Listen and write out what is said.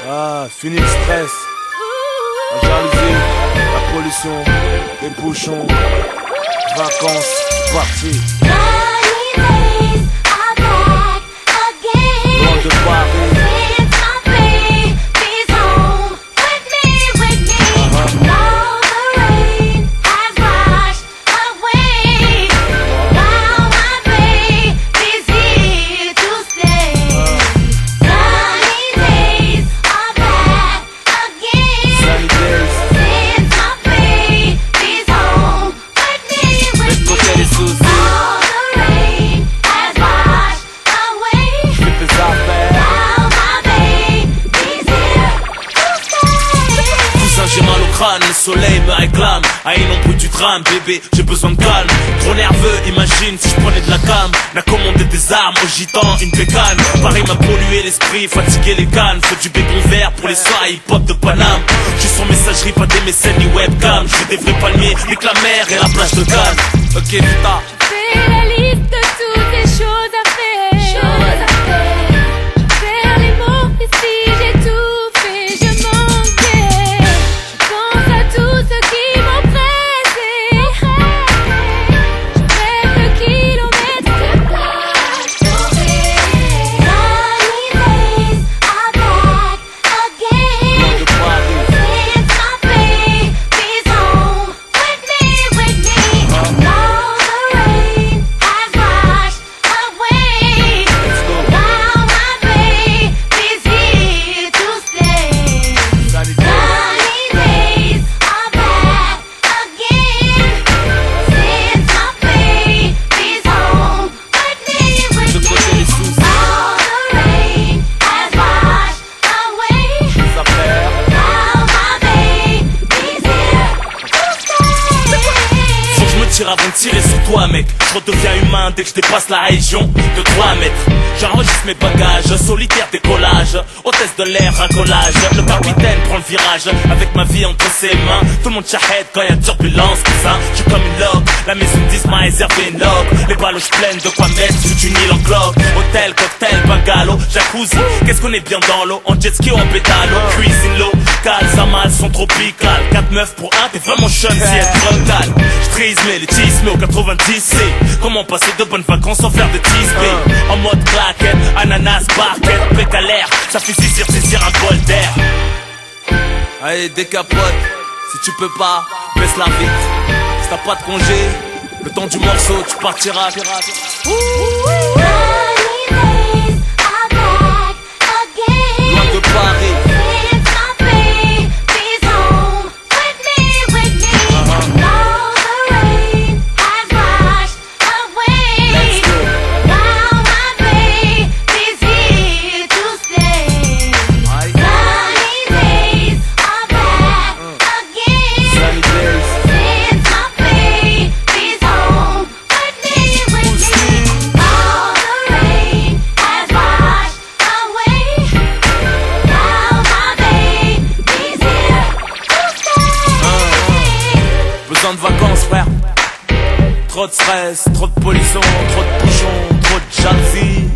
Ah, fini le stress. La jalousie, la pollution, les bouchons, vacances, parties. Loin de Paris. Le soleil me réclame, à une ombre du drame, bébé, j'ai besoin de calme. Trop nerveux, imagine si je prenais de la cam. N'a commandé des armes aux gitans, une bécane. Paris m'a pollué l'esprit, fatigué les cannes. Faut du béton vert pour les soirées hip-hop de Paname. Je suis sans messagerie, pas des mécènes ni webcam. Je fais des vrais palmiers, avec la mer et la plage de Cannes. Ok, Vita. Fais la liste de toutes les choses à faire. Faire les mots et si j'ai tout fait, je manquais. Pense à tous ceux qui m'ont pressé. Je rêve de kilomètres de plage dorée. Sunny days are back again. Since my baby's home with me. All the rain has washed away. Now my baby's here to stay. Sunny days are back again. Since my baby's home with me. All the rain has washed away. Now my baby's here to stay. Faut que je me tire avant de tirer sur toi, mec. Je redeviens humain dès que je dépasse la région de 3 mètres. J'enregistre mes bagages, solitaire décollage. Hôtesse de l'air, racolage. Le capitaine prend le virage avec ma vie entre ses mains. Tout le monde chahette quand y'a turbulence, cousin. Je suis comme une loque, la maison de 10 m'a réservé une loque. Les baloches pleines de quoi mettre toute une île en cloque. Hôtel, cocktail, bungalow, jacuzzi. Qu'est-ce qu'on est bien dans l'eau, en jet ski ou en pédalo. Cuisine l'eau, cale, sa malle, son tropical. 4 meufs pour 1, t'es vraiment jeune si elle frontale. J'trise mais les cheese mais au 90C. Comment passer de bonnes vacances sans faire de tease. En mode claquette, ananas, barquette, pète à l'air. Ça fait saisir un bol d'air. Allez, décapote, si tu peux pas, baisse la vitre. Si t'as pas de congé, le temps du morceau, tu partiras. Sunny days are back again. Loin de Paris. Since my baby's home with me. All the rain has washed away. Now my baby's here to stay. Sunny days are back again. Sunny days. Since my baby's home with me. All the rain has washed away. Now my baby's here to stay. Besoin de vacances, frère. Trop de stress, trop de pollution, trop de bouchons, trop de jalousie.